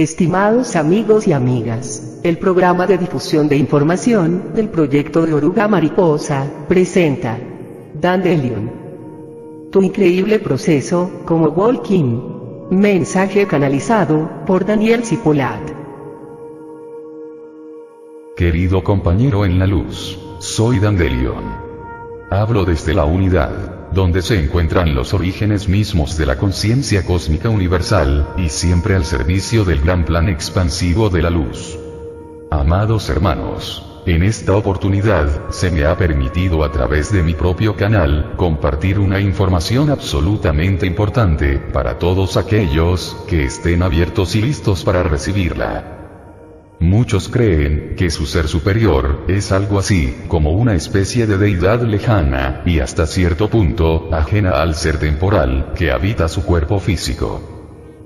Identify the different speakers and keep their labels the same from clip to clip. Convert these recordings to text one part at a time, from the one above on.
Speaker 1: Estimados amigos y amigas, el programa de difusión de información del proyecto de Oruga Mariposa presenta Dandelion. Tu increíble proceso como Walking. Mensaje canalizado por Daniel Cipolat.
Speaker 2: Querido compañero en la luz, soy Dandelion. Hablo desde la unidad, donde se encuentran los orígenes mismos de la conciencia cósmica universal, y siempre al servicio del gran plan expansivo de la luz. Amados hermanos, en esta oportunidad, se me ha permitido a través de mi propio canal, compartir una información absolutamente importante, para todos aquellos, que estén abiertos y listos para recibirla. Muchos creen, que su ser superior, es algo así, como una especie de deidad lejana, y hasta cierto punto, ajena al ser temporal, que habita su cuerpo físico.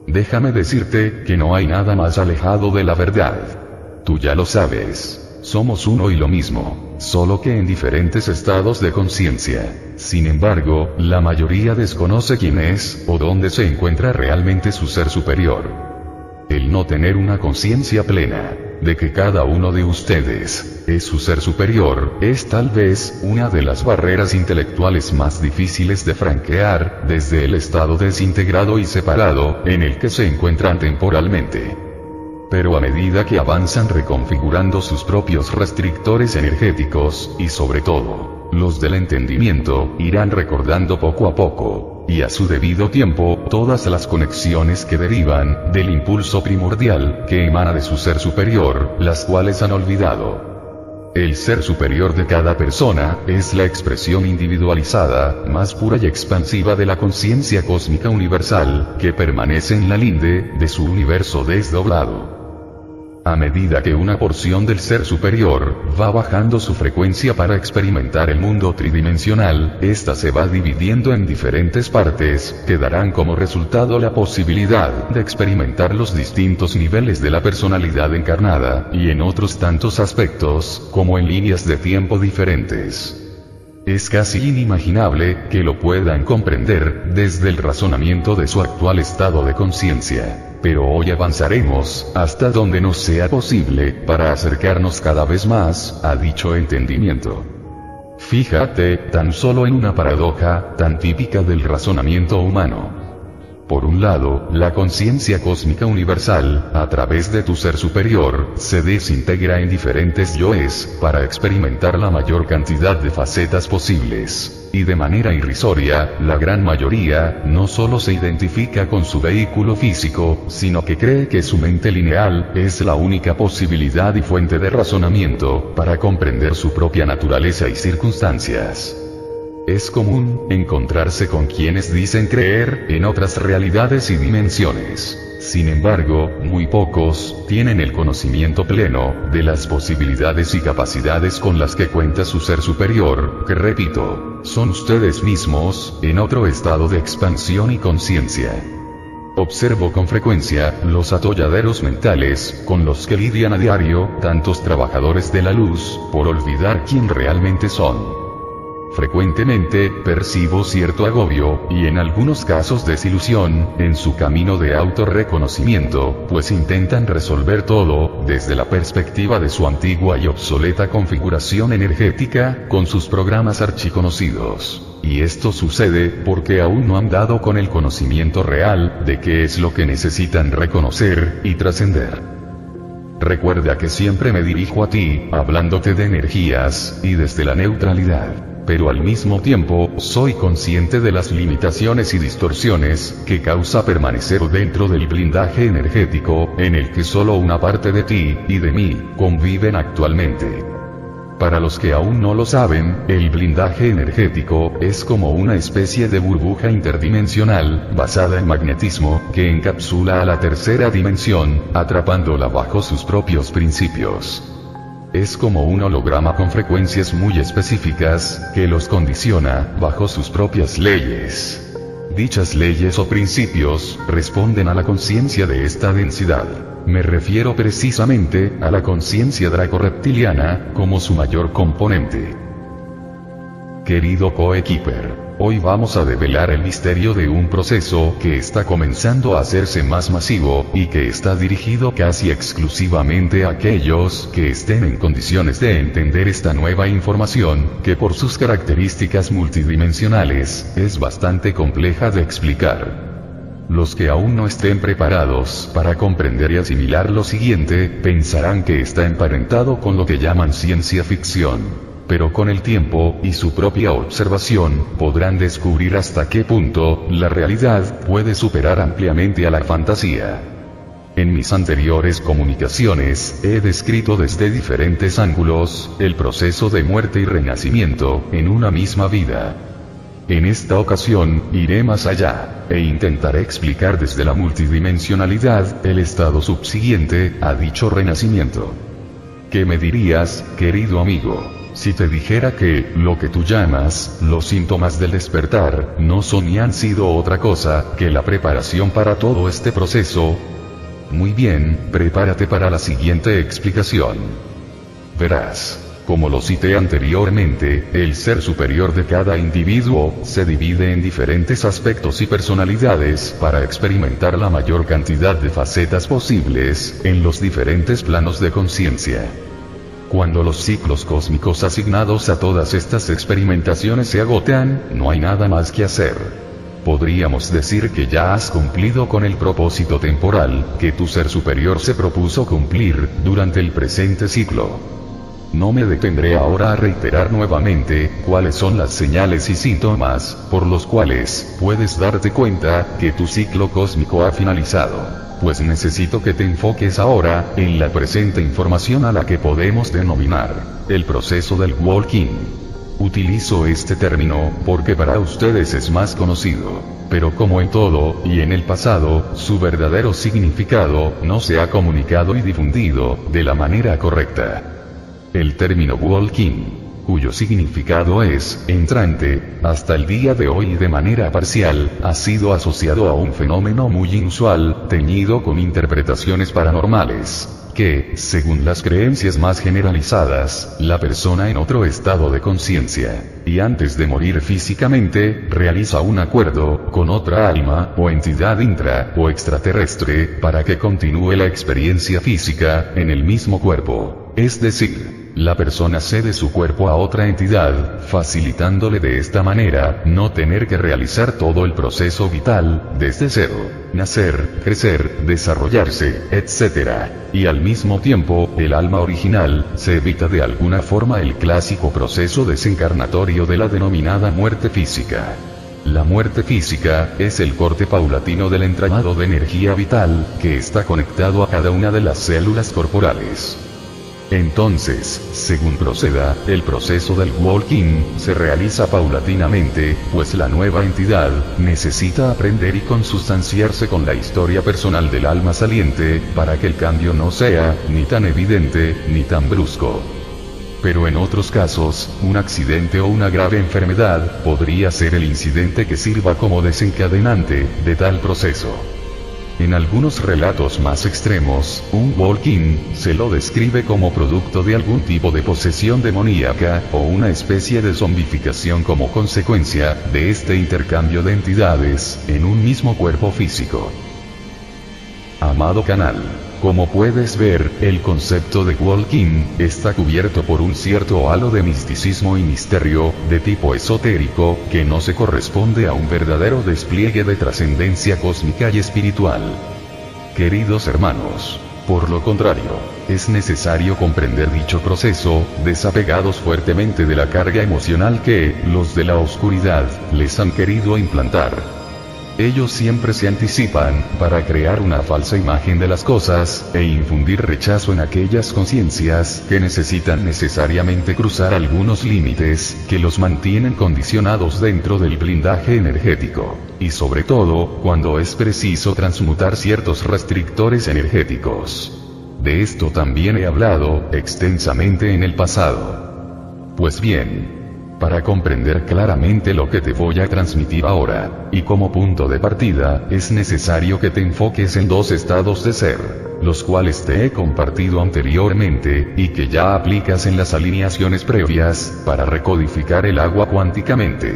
Speaker 2: Déjame decirte, que no hay nada más alejado de la verdad. Tú ya lo sabes. Somos uno y lo mismo, solo que en diferentes estados de conciencia. Sin embargo, la mayoría desconoce quién es, o dónde se encuentra realmente su ser superior. El no tener una conciencia plena, de que cada uno de ustedes, es su ser superior, es tal vez, una de las barreras intelectuales más difíciles de franquear, desde el estado desintegrado y separado, en el que se encuentran temporalmente. Pero a medida que avanzan reconfigurando sus propios restrictores energéticos, y sobre todo, los del entendimiento, irán recordando poco a poco, y a su debido tiempo, todas las conexiones que derivan, del impulso primordial, que emana de su ser superior, las cuales han olvidado. El ser superior de cada persona, es la expresión individualizada, más pura y expansiva de la conciencia cósmica universal, que permanece en la linde, de su universo desdoblado. A medida que una porción del ser superior, va bajando su frecuencia para experimentar el mundo tridimensional, ésta se va dividiendo en diferentes partes, que darán como resultado la posibilidad, de experimentar los distintos niveles de la personalidad encarnada, y en otros tantos aspectos, como en líneas de tiempo diferentes. Es casi inimaginable, que lo puedan comprender, desde el razonamiento de su actual estado de conciencia. Pero hoy avanzaremos, hasta donde nos sea posible, para acercarnos cada vez más, a dicho entendimiento. Fíjate, tan solo en una paradoja, tan típica del razonamiento humano. Por un lado, la conciencia cósmica universal, a través de tu ser superior, se desintegra en diferentes yoes, para experimentar la mayor cantidad de facetas posibles. Y de manera irrisoria, la gran mayoría, no solo se identifica con su vehículo físico, sino que cree que su mente lineal, es la única posibilidad y fuente de razonamiento, para comprender su propia naturaleza y circunstancias. Es común, encontrarse con quienes dicen creer, en otras realidades y dimensiones. Sin embargo, muy pocos, tienen el conocimiento pleno, de las posibilidades y capacidades con las que cuenta su ser superior, que repito, son ustedes mismos, en otro estado de expansión y conciencia. Observo con frecuencia, los atolladeros mentales, con los que lidian a diario, tantos trabajadores de la luz, por olvidar quién realmente son. Frecuentemente, percibo cierto agobio, y en algunos casos desilusión, en su camino de autorreconocimiento, pues intentan resolver todo, desde la perspectiva de su antigua y obsoleta configuración energética, con sus programas archiconocidos. Y esto sucede, porque aún no han dado con el conocimiento real, de qué es lo que necesitan reconocer, y trascender. Recuerda que siempre me dirijo a ti, hablándote de energías, y desde la neutralidad. Pero al mismo tiempo, soy consciente de las limitaciones y distorsiones, que causa permanecer dentro del blindaje energético, en el que solo una parte de ti, y de mí, conviven actualmente. Para los que aún no lo saben, el blindaje energético, es como una especie de burbuja interdimensional, basada en magnetismo, que encapsula a la tercera dimensión, atrapándola bajo sus propios principios. Es como un holograma con frecuencias muy específicas, que los condiciona, bajo sus propias leyes. Dichas leyes o principios, responden a la conciencia de esta densidad. Me refiero precisamente, a la conciencia draco-reptiliana, como su mayor componente. Querido coequiper, Hoy vamos a develar el misterio de un proceso que está comenzando a hacerse más masivo, y que está dirigido casi exclusivamente a aquellos que estén en condiciones de entender esta nueva información, que por sus características multidimensionales, es bastante compleja de explicar. Los que aún no estén preparados para comprender y asimilar lo siguiente, pensarán que está emparentado con lo que llaman ciencia ficción. Pero con el tiempo, y su propia observación, podrán descubrir hasta qué punto, la realidad, puede superar ampliamente a la fantasía. En mis anteriores comunicaciones, he descrito desde diferentes ángulos, el proceso de muerte y renacimiento, en una misma vida. En esta ocasión, iré más allá, e intentaré explicar desde la multidimensionalidad, el estado subsiguiente, a dicho renacimiento. ¿Qué me dirías, querido amigo? Si te dijera que, lo que tú llamas, los síntomas del despertar, no son y han sido otra cosa, que la preparación para todo este proceso. Muy bien, prepárate para la siguiente explicación. Verás. Como lo cité anteriormente, el ser superior de cada individuo, se divide en diferentes aspectos y personalidades, para experimentar la mayor cantidad de facetas posibles, en los diferentes planos de conciencia. Cuando los ciclos cósmicos asignados a todas estas experimentaciones se agotan, no hay nada más que hacer. Podríamos decir que ya has cumplido con el propósito temporal, que tu ser superior se propuso cumplir, durante el presente ciclo. No me detendré ahora a reiterar nuevamente, cuáles son las señales y síntomas, por los cuales, puedes darte cuenta, que tu ciclo cósmico ha finalizado. Pues necesito que te enfoques ahora, en la presente información a la que podemos denominar, el proceso del walking. Utilizo este término, porque para ustedes es más conocido. Pero como en todo, y en el pasado, su verdadero significado, no se ha comunicado y difundido, de la manera correcta. El término walking, cuyo significado es, entrante, hasta el día de hoy y de manera parcial, ha sido asociado a un fenómeno muy inusual, teñido con interpretaciones paranormales, que, según las creencias más generalizadas, la persona en otro estado de conciencia, y antes de morir físicamente, realiza un acuerdo, con otra alma, o entidad intra, o extraterrestre, para que continúe la experiencia física, en el mismo cuerpo. Es decir, la persona cede su cuerpo a otra entidad, facilitándole de esta manera, no tener que realizar todo el proceso vital, desde cero, nacer, crecer, desarrollarse, etc. Y al mismo tiempo, el alma original, se evita de alguna forma el clásico proceso desencarnatorio de la denominada muerte física. La muerte física, es el corte paulatino del entramado de energía vital, que está conectado a cada una de las células corporales. Entonces, según proceda, el proceso del walking, se realiza paulatinamente, pues la nueva entidad, necesita aprender y consustanciarse con la historia personal del alma saliente, para que el cambio no sea, ni tan evidente, ni tan brusco. Pero en otros casos, un accidente o una grave enfermedad, podría ser el incidente que sirva como desencadenante, de tal proceso. En algunos relatos más extremos, un walking, se lo describe como producto de algún tipo de posesión demoníaca, o una especie de zombificación como consecuencia, de este intercambio de entidades, en un mismo cuerpo físico. Amado canal, como puedes ver, el concepto de walking, está cubierto por un cierto halo de misticismo y misterio, de tipo esotérico, que no se corresponde a un verdadero despliegue de trascendencia cósmica y espiritual. Queridos hermanos, por lo contrario, es necesario comprender dicho proceso, desapegados fuertemente de la carga emocional que, los de la oscuridad, les han querido implantar. Ellos siempre se anticipan, para crear una falsa imagen de las cosas, e infundir rechazo en aquellas conciencias, que necesitan necesariamente cruzar algunos límites, que los mantienen condicionados dentro del blindaje energético, y sobre todo, cuando es preciso transmutar ciertos restrictores energéticos. De esto también he hablado, extensamente en el pasado. Pues bien, para comprender claramente lo que te voy a transmitir ahora, y como punto de partida, es necesario que te enfoques en dos estados de ser, los cuales te he compartido anteriormente, y que ya aplicas en las alineaciones previas, para recodificar el agua cuánticamente.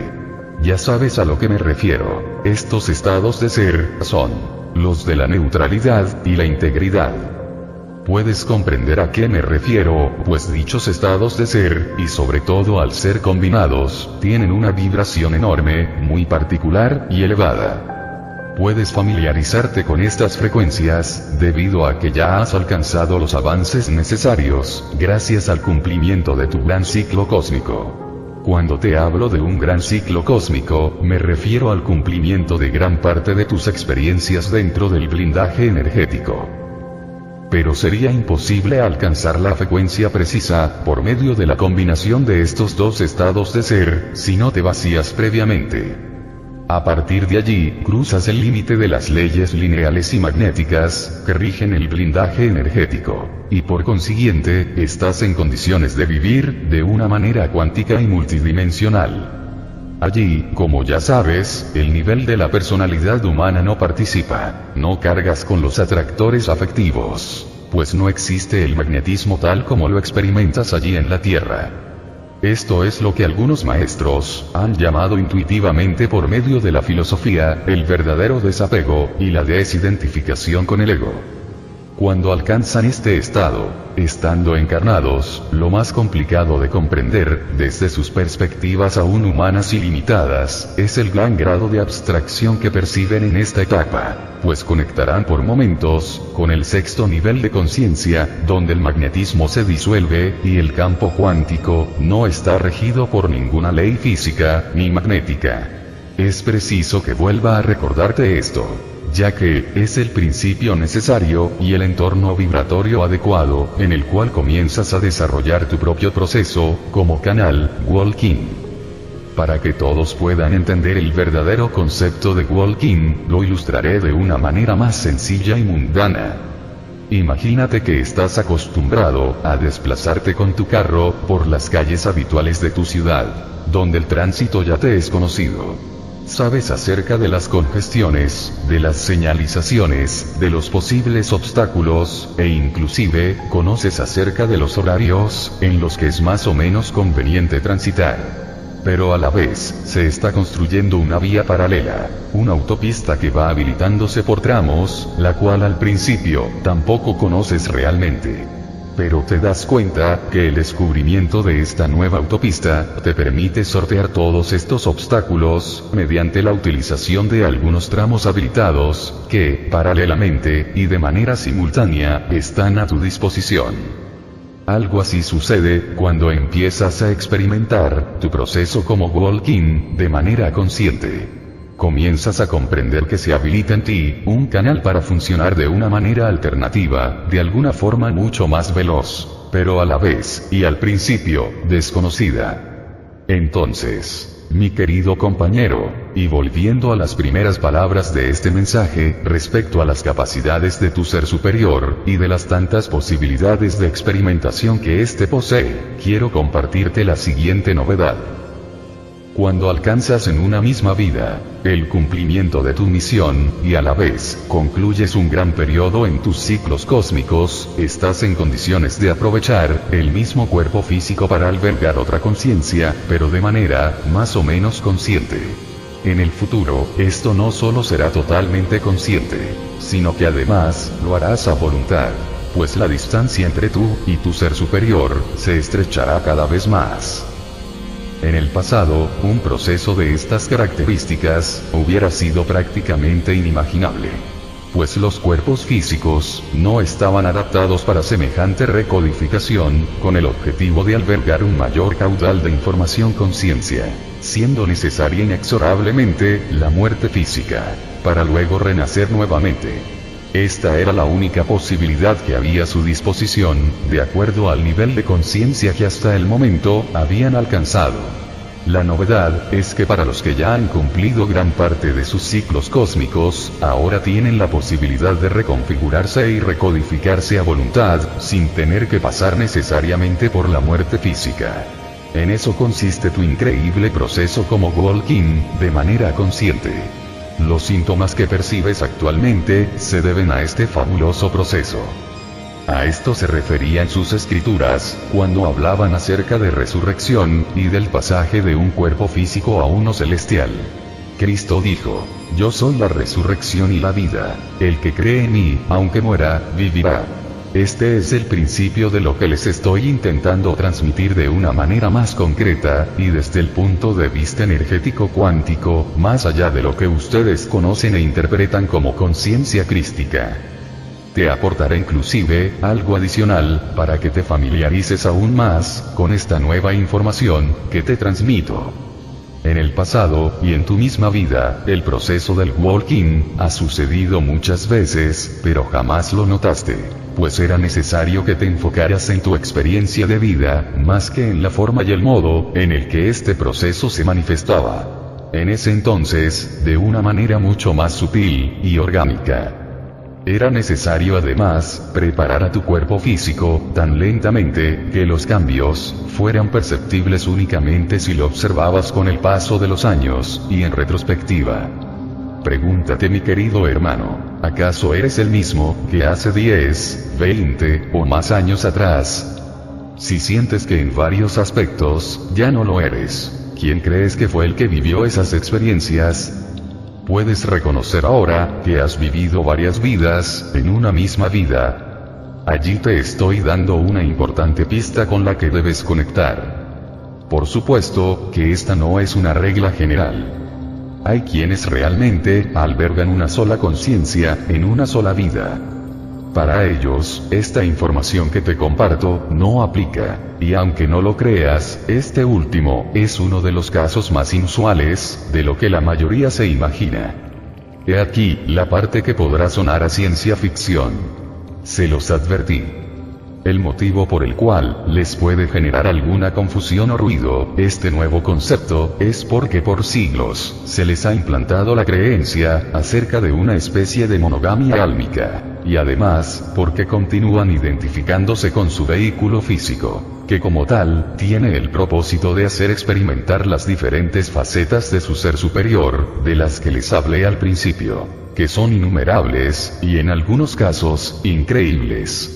Speaker 2: Ya sabes a lo que me refiero. Estos estados de ser son los de la neutralidad y la integridad. Puedes comprender a qué me refiero, pues dichos estados de ser, y sobre todo al ser combinados, tienen una vibración enorme, muy particular y elevada. Puedes familiarizarte con estas frecuencias, debido a que ya has alcanzado los avances necesarios, gracias al cumplimiento de tu gran ciclo cósmico. Cuando te hablo de un gran ciclo cósmico, me refiero al cumplimiento de gran parte de tus experiencias dentro del blindaje energético. Pero sería imposible alcanzar la frecuencia precisa, por medio de la combinación de estos dos estados de ser, si no te vacías previamente. A partir de allí, cruzas el límite de las leyes lineales y magnéticas, que rigen el blindaje energético, y por consiguiente, estás en condiciones de vivir, de una manera cuántica y multidimensional. Allí, como ya sabes, el nivel de la personalidad humana no participa, no cargas con los atractores afectivos, pues no existe el magnetismo tal como lo experimentas allí en la Tierra. Esto es lo que algunos maestros han llamado intuitivamente por medio de la filosofía, el verdadero desapego, y la desidentificación con el ego. Cuando alcanzan este estado, estando encarnados, lo más complicado de comprender, desde sus perspectivas aún humanas y limitadas, es el gran grado de abstracción que perciben en esta etapa, pues conectarán por momentos, con el sexto nivel de conciencia, donde el magnetismo se disuelve, y el campo cuántico, no está regido por ninguna ley física, ni magnética. Es preciso que vuelva a recordarte esto, ya que es el principio necesario y el entorno vibratorio adecuado en el cual comienzas a desarrollar tu propio proceso como canal walking. Para que todos puedan entender el verdadero concepto de walking, lo ilustraré de una manera más sencilla y mundana. Imagínate que estás acostumbrado a desplazarte con tu carro por las calles habituales de tu ciudad, donde el tránsito ya te es conocido. Sabes acerca de las congestiones, de las señalizaciones, de los posibles obstáculos, e inclusive, conoces acerca de los horarios, en los que es más o menos conveniente transitar. Pero a la vez, se está construyendo una vía paralela, una autopista que va habilitándose por tramos, la cual al principio, tampoco conoces realmente. Pero te das cuenta, que el descubrimiento de esta nueva autopista, te permite sortear todos estos obstáculos, mediante la utilización de algunos tramos habilitados, que, paralelamente, y de manera simultánea, están a tu disposición. Algo así sucede, cuando empiezas a experimentar, tu proceso como walking, de manera consciente. Comienzas a comprender que se habilita en ti, un canal para funcionar de una manera alternativa, de alguna forma mucho más veloz, pero a la vez, y al principio, desconocida. Entonces, mi querido compañero, y volviendo a las primeras palabras de este mensaje, respecto a las capacidades de tu ser superior, y de las tantas posibilidades de experimentación que éste posee, quiero compartirte la siguiente novedad. Cuando alcanzas en una misma vida el cumplimiento de tu misión, y a la vez concluyes un gran periodo en tus ciclos cósmicos, estás en condiciones de aprovechar el mismo cuerpo físico para albergar otra conciencia, pero de manera más o menos consciente. En el futuro, esto no solo será totalmente consciente, sino que además lo harás a voluntad, pues la distancia entre tú y tu ser superior se estrechará cada vez más. En el pasado, un proceso de estas características hubiera sido prácticamente inimaginable, pues los cuerpos físicos no estaban adaptados para semejante recodificación, con el objetivo de albergar un mayor caudal de información conciencia, siendo necesaria inexorablemente la muerte física, para luego renacer nuevamente. Esta era la única posibilidad que había a su disposición, de acuerdo al nivel de conciencia que hasta el momento habían alcanzado. La novedad es que para los que ya han cumplido gran parte de sus ciclos cósmicos, ahora tienen la posibilidad de reconfigurarse y recodificarse a voluntad, sin tener que pasar necesariamente por la muerte física. En eso consiste tu increíble proceso como walking, de manera consciente. Los síntomas que percibes actualmente, se deben a este fabuloso proceso. A esto se refería en sus escrituras, cuando hablaban acerca de resurrección, y del pasaje de un cuerpo físico a uno celestial. Cristo dijo: yo soy la resurrección y la vida. El que cree en mí, aunque muera, vivirá. Este es el principio de lo que les estoy intentando transmitir de una manera más concreta, y desde el punto de vista energético cuántico, más allá de lo que ustedes conocen e interpretan como conciencia crística. Te aportaré inclusive algo adicional, para que te familiarices aún más con esta nueva información que te transmito. En el pasado, y en tu misma vida, el proceso del walking ha sucedido muchas veces, pero jamás lo notaste, pues era necesario que te enfocaras en tu experiencia de vida, más que en la forma y el modo en el que este proceso se manifestaba. En ese entonces, de una manera mucho más sutil y orgánica. Era necesario además, preparar a tu cuerpo físico, tan lentamente, que los cambios fueran perceptibles únicamente si lo observabas con el paso de los años, y en retrospectiva. Pregúntate, mi querido hermano, ¿acaso eres el mismo que hace 10, 20 o más años atrás? Si sientes que en varios aspectos ya no lo eres, ¿quién crees que fue el que vivió esas experiencias? Puedes reconocer ahora que has vivido varias vidas en una misma vida. Allí te estoy dando una importante pista con la que debes conectar. Por supuesto que esta no es una regla general. Hay quienes realmente albergan una sola conciencia en una sola vida. Para ellos, esta información que te comparto no aplica, y aunque no lo creas, este último es uno de los casos más inusuales de lo que la mayoría se imagina. He aquí la parte que podrá sonar a ciencia ficción. Se los advertí. El motivo por el cual les puede generar alguna confusión o ruido este nuevo concepto es porque por siglos se les ha implantado la creencia acerca de una especie de monogamia álmica, y además porque continúan identificándose con su vehículo físico, que como tal tiene el propósito de hacer experimentar las diferentes facetas de su ser superior, de las que les hablé al principio, que son innumerables y en algunos casos increíbles.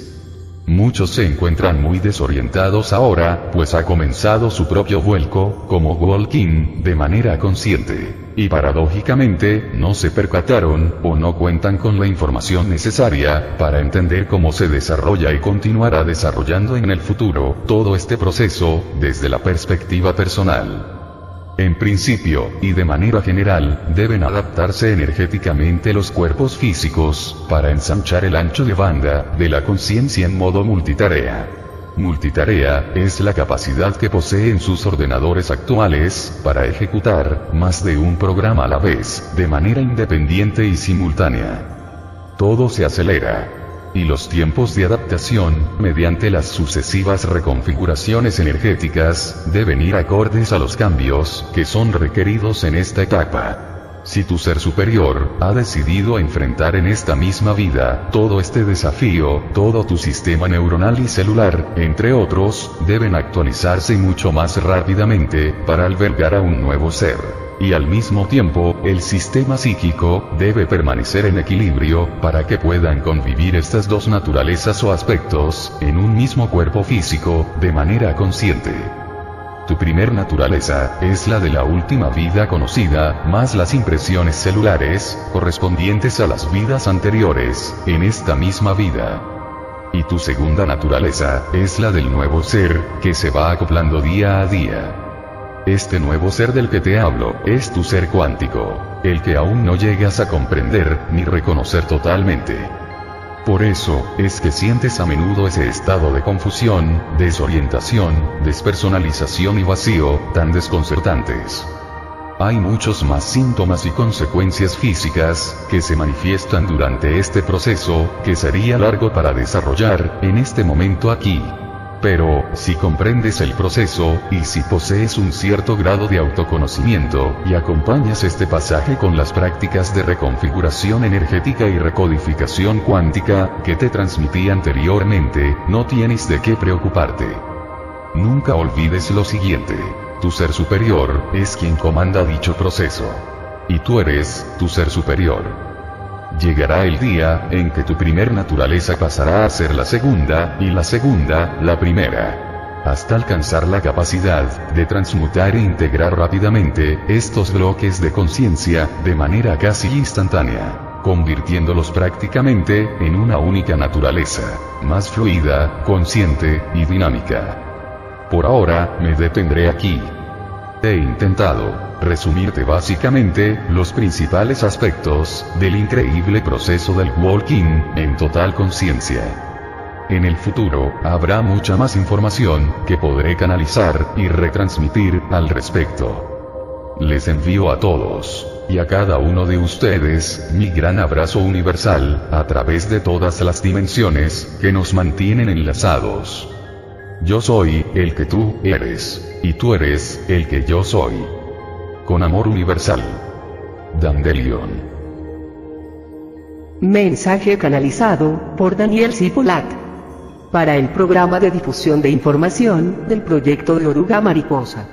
Speaker 2: Muchos se encuentran muy desorientados ahora, pues ha comenzado su propio vuelco, como walking, de manera consciente, y paradójicamente, no se percataron, o no cuentan con la información necesaria, para entender cómo se desarrolla y continuará desarrollando en el futuro, todo este proceso, desde la perspectiva personal. En principio, y de manera general, deben adaptarse energéticamente los cuerpos físicos, para ensanchar el ancho de banda de la conciencia en modo multitarea. Multitarea es la capacidad que poseen sus ordenadores actuales, para ejecutar más de un programa a la vez, de manera independiente y simultánea. Todo se acelera. Y los tiempos de adaptación, mediante las sucesivas reconfiguraciones energéticas, deben ir acordes a los cambios que son requeridos en esta etapa. Si tu ser superior ha decidido enfrentar en esta misma vida todo este desafío, todo tu sistema neuronal y celular, entre otros, deben actualizarse mucho más rápidamente para albergar a un nuevo ser. Y al mismo tiempo, el sistema psíquico debe permanecer en equilibrio para que puedan convivir estas dos naturalezas o aspectos en un mismo cuerpo físico de manera consciente. Tu primer naturaleza es la de la última vida conocida, más las impresiones celulares correspondientes a las vidas anteriores en esta misma vida. Y tu segunda naturaleza es la del nuevo ser que se va acoplando día a día. Este nuevo ser del que te hablo es tu ser cuántico, el que aún no llegas a comprender ni reconocer totalmente. Por eso, es que sientes a menudo ese estado de confusión, desorientación, despersonalización y vacío, tan desconcertantes. Hay muchos más síntomas y consecuencias físicas, que se manifiestan durante este proceso, que sería largo para desarrollar, en este momento aquí. Pero, si comprendes el proceso, y si posees un cierto grado de autoconocimiento, y acompañas este pasaje con las prácticas de reconfiguración energética y recodificación cuántica, que te transmití anteriormente, no tienes de qué preocuparte. Nunca olvides lo siguiente. Tu ser superior es quien comanda dicho proceso. Y tú eres tu ser superior. Llegará el día en que tu primer naturaleza pasará a ser la segunda, y la segunda, la primera. Hasta alcanzar la capacidad de transmutar e integrar rápidamente estos bloques de conciencia de manera casi instantánea, convirtiéndolos prácticamente en una única naturaleza, más fluida, consciente y dinámica. Por ahora, me detendré aquí. He intentado resumirte básicamente los principales aspectos del increíble proceso del walking en total conciencia. En el futuro, habrá mucha más información que podré canalizar y retransmitir al respecto. Les envío a todos, y a cada uno de ustedes, mi gran abrazo universal, a través de todas las dimensiones que nos mantienen enlazados. Yo soy el que tú eres, y tú eres el que yo soy. Con amor universal. Dandelion.
Speaker 1: Mensaje canalizado por Daniel Cipolat. Para el programa de difusión de información del proyecto de Oruga Mariposa.